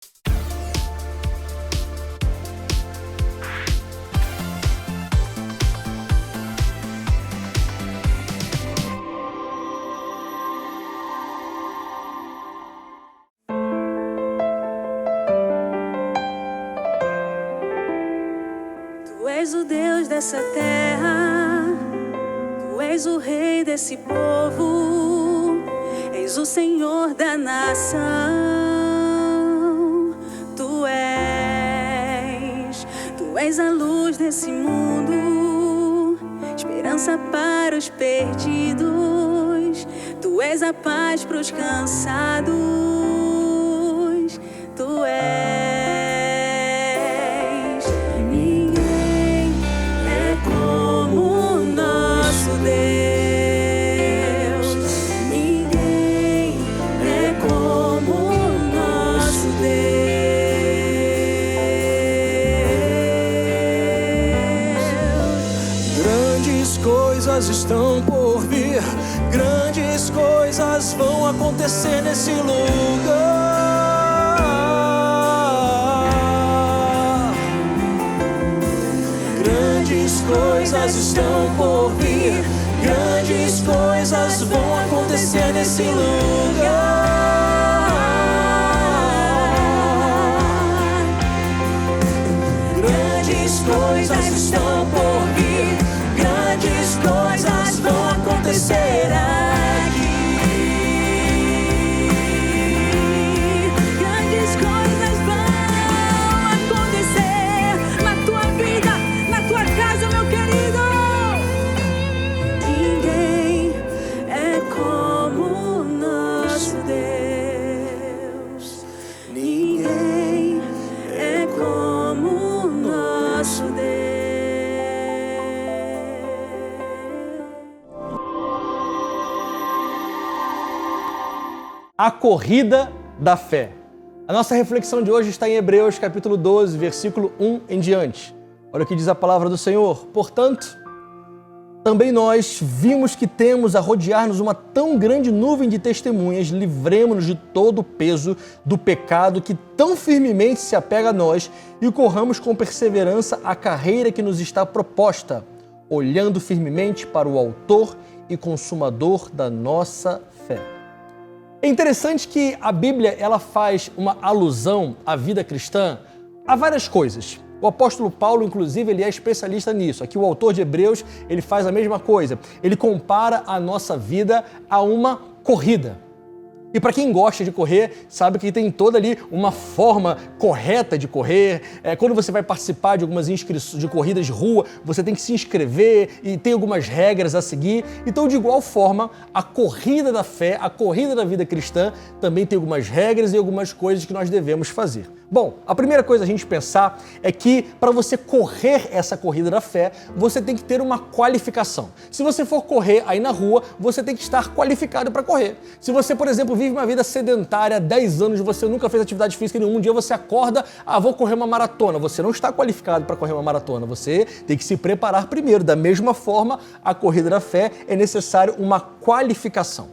Tu és o Deus dessa terra, Tu és o Rei desse povo, és o Senhor da nação. Tu és a luz desse mundo, esperança para os perdidos. Tu és a paz para os cansados. Tu és. Ninguém é como o nosso Deus. Ninguém é como o nosso Deus. Grandes coisas estão por vir, grandes coisas vão acontecer nesse lugar. Grandes coisas estão por vir, grandes coisas vão acontecer nesse lugar. Grandes coisas estão por vir, grandes coisas vão acontecer aqui. Grandes coisas vão acontecer na tua vida, na tua casa, meu querido. Ninguém é como o nosso Deus. Ninguém é como o nosso Deus. A corrida da fé. A nossa reflexão de hoje está em Hebreus capítulo 12, versículo 1 em diante. Olha o que diz a palavra do Senhor. Portanto, também nós vimos que temos a rodear-nos uma tão grande nuvem de testemunhas, livremo-nos de todo o peso do pecado que tão firmemente se apega a nós e corramos com perseverança a carreira que nos está proposta, olhando firmemente para o autor e consumador da nossa fé. É interessante que a Bíblia ela faz uma alusão à vida cristã a várias coisas. O apóstolo Paulo, inclusive, ele é especialista nisso. Aqui o autor de Hebreus, ele faz a mesma coisa. Ele compara a nossa vida a uma corrida. E para quem gosta de correr, sabe que tem toda ali uma forma correta de correr. Quando você vai participar de algumas inscrições de corridas de rua, você tem que se inscrever e tem algumas regras a seguir. Então, de igual forma, a corrida da fé, a corrida da vida cristã, também tem algumas regras e algumas coisas que nós devemos fazer. Bom, a primeira coisa a gente pensar é que para você correr essa corrida da fé, você tem que ter uma qualificação. Se você for correr aí na rua, você tem que estar qualificado para correr. Se você, por exemplo, vive uma vida sedentária, 10 anos, você nunca fez atividade física nenhum, um dia você acorda, vou correr uma maratona. Você não está qualificado para correr uma maratona, você tem que se preparar primeiro. Da mesma forma, a corrida da fé é necessário uma qualificação.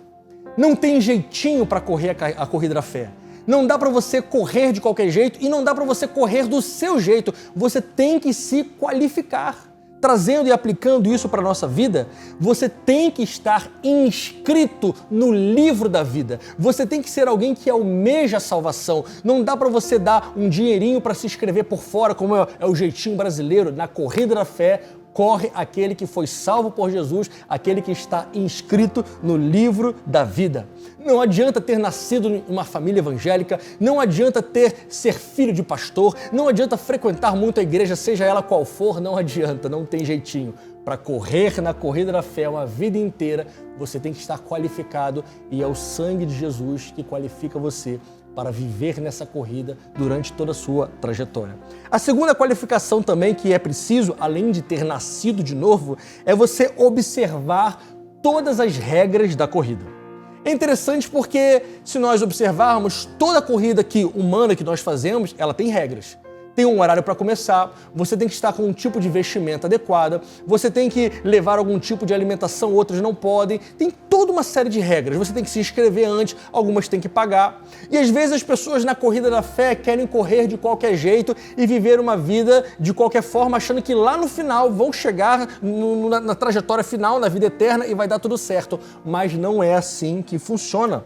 Não tem jeitinho para correr a corrida da fé. Não dá para você correr de qualquer jeito e não dá para você correr do seu jeito. Você tem que se qualificar. Trazendo e aplicando isso para a nossa vida, você tem que estar inscrito no livro da vida. Você tem que ser alguém que almeja a salvação. Não dá para você dar um dinheirinho para se inscrever por fora, como é o jeitinho brasileiro. Na corrida da fé, corre aquele que foi salvo por Jesus, aquele que está inscrito no livro da vida. Não adianta ter nascido em uma família evangélica, não adianta ser filho de pastor, não adianta frequentar muito a igreja, seja ela qual for, não adianta, não tem jeitinho. Para correr na corrida da fé uma vida inteira, você tem que estar qualificado e é o sangue de Jesus que qualifica você para viver nessa corrida durante toda a sua trajetória. A segunda qualificação também que é preciso, além de ter nascido de novo, é você observar todas as regras da corrida. É interessante porque se nós observarmos toda a corrida humana que nós fazemos, ela tem regras. tem um horário para começar, você tem que estar com um tipo de vestimenta adequada, você tem que levar algum tipo de alimentação, outros não podem. Tem toda uma série de regras. Você tem que se inscrever antes, algumas tem que pagar. E às vezes as pessoas na corrida da fé querem correr de qualquer jeito e viver uma vida de qualquer forma, achando que lá no final vão chegar na trajetória final, na vida eterna e vai dar tudo certo. Mas não é assim que funciona.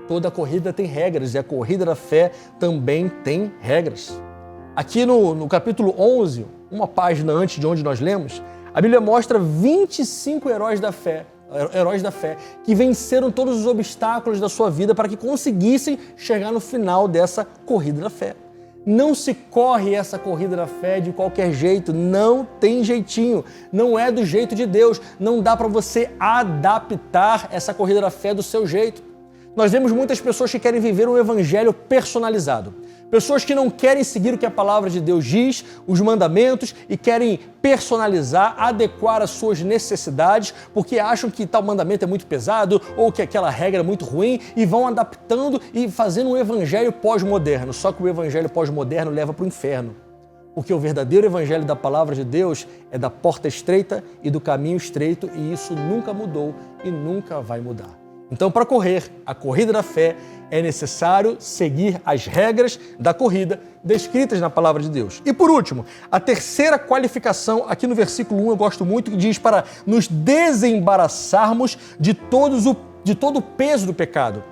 Toda corrida tem regras e a corrida da fé também tem regras. Aqui no capítulo 11, uma página antes de onde nós lemos, a Bíblia mostra 25 heróis da fé, que venceram todos os obstáculos da sua vida para que conseguissem chegar no final dessa corrida da fé. Não se corre essa corrida da fé de qualquer jeito, não tem jeitinho, não é do jeito de Deus, não dá para você adaptar essa corrida da fé do seu jeito. Nós vemos muitas pessoas que querem viver um evangelho personalizado. Pessoas que não querem seguir o que a palavra de Deus diz, os mandamentos, e querem personalizar, adequar as suas necessidades, porque acham que tal mandamento é muito pesado ou que aquela regra é muito ruim e vão adaptando e fazendo um evangelho pós-moderno. Só que o evangelho pós-moderno leva para o inferno. Porque o verdadeiro evangelho da palavra de Deus é da porta estreita e do caminho estreito, e isso nunca mudou e nunca vai mudar. Então, para correr a corrida da fé, é necessário seguir as regras da corrida descritas na palavra de Deus. E por último, a terceira qualificação, aqui no versículo 1, eu gosto muito, que diz para nos desembaraçarmos de todo o peso do pecado.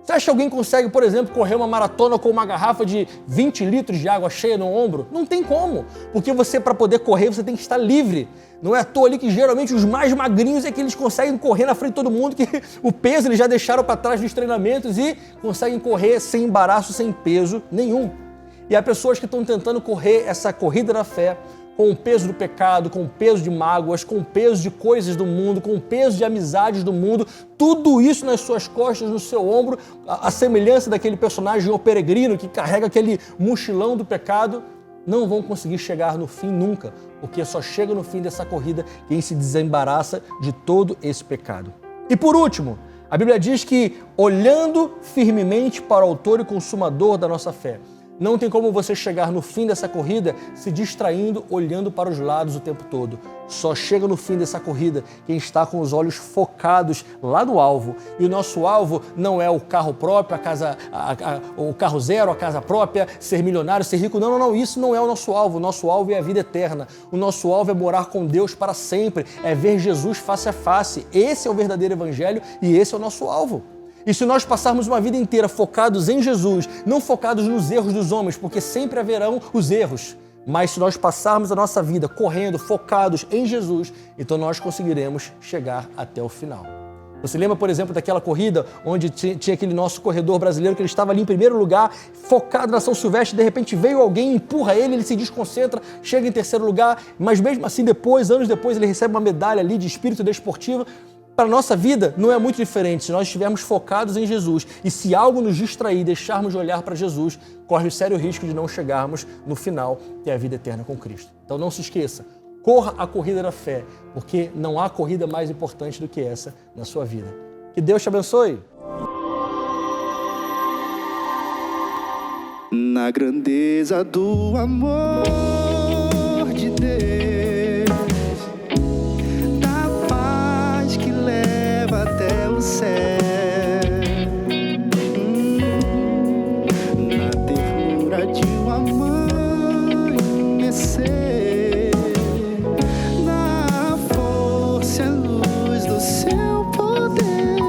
Você acha que alguém consegue, por exemplo, correr uma maratona com uma garrafa de 20 litros de água cheia no ombro? Não tem como, porque você, para poder correr, você tem que estar livre. Não é à toa ali que geralmente os mais magrinhos é que eles conseguem correr na frente de todo mundo, que o peso eles já deixaram para trás nos treinamentos e conseguem correr sem embaraço, sem peso nenhum. E há pessoas que estão tentando correr essa corrida da fé com o peso do pecado, com o peso de mágoas, com o peso de coisas do mundo, com o peso de amizades do mundo, tudo isso nas suas costas, no seu ombro, a semelhança daquele personagem, o peregrino, que carrega aquele mochilão do pecado. Não vão conseguir chegar no fim nunca, porque só chega no fim dessa corrida quem se desembaraça de todo esse pecado. E por último, a Bíblia diz que olhando firmemente para o autor e consumador da nossa fé. Não tem como você chegar no fim dessa corrida se distraindo, olhando para os lados o tempo todo. Só chega no fim dessa corrida quem está com os olhos focados lá no alvo. E o nosso alvo não é o carro próprio, o carro zero, a casa própria, ser milionário, ser rico. Não. Isso não é o nosso alvo. O nosso alvo é a vida eterna. O nosso alvo é morar com Deus para sempre. É ver Jesus face a face. Esse é o verdadeiro evangelho e esse é o nosso alvo. E se nós passarmos uma vida inteira focados em Jesus, não focados nos erros dos homens, porque sempre haverão os erros, mas se nós passarmos a nossa vida correndo, focados em Jesus, então nós conseguiremos chegar até o final. Você lembra, por exemplo, daquela corrida onde tinha aquele nosso corredor brasileiro que ele estava ali em primeiro lugar, focado na São Silvestre, de repente veio alguém, empurra ele se desconcentra, chega em terceiro lugar, mas mesmo assim depois, anos depois, ele recebe uma medalha ali de espírito desportivo. Para a nossa vida não é muito diferente. Se nós estivermos focados em Jesus e se algo nos distrair, deixarmos de olhar para Jesus, corre o sério risco de não chegarmos no final, que é a vida eterna com Cristo. Então não se esqueça, corra a corrida da fé, porque não há corrida mais importante do que essa na sua vida. Que Deus te abençoe. Na grandeza do amor de Deus, até o céu, na ternura de uma mãe ser, na força e luz do seu poder,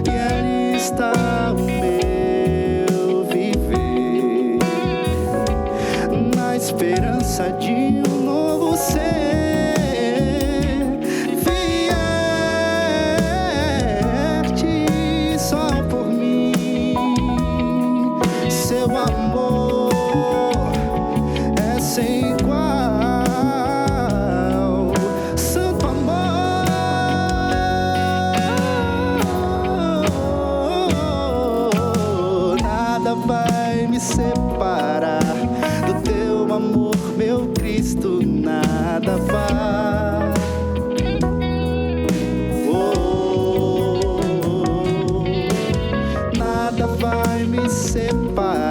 e ali está o meu viver, na esperança de um novo ser. Separar do teu amor, meu Cristo, nada vai. Nada vai me separar.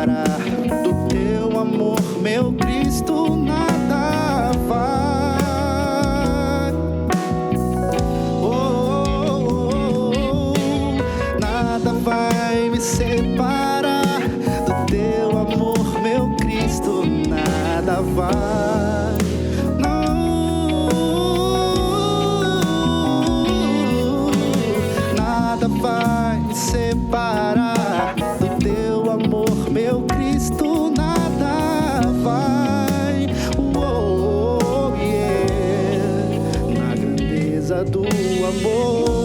vai, nada vai me separar do teu amor, meu Cristo, nada vai, yeah, na grandeza do amor.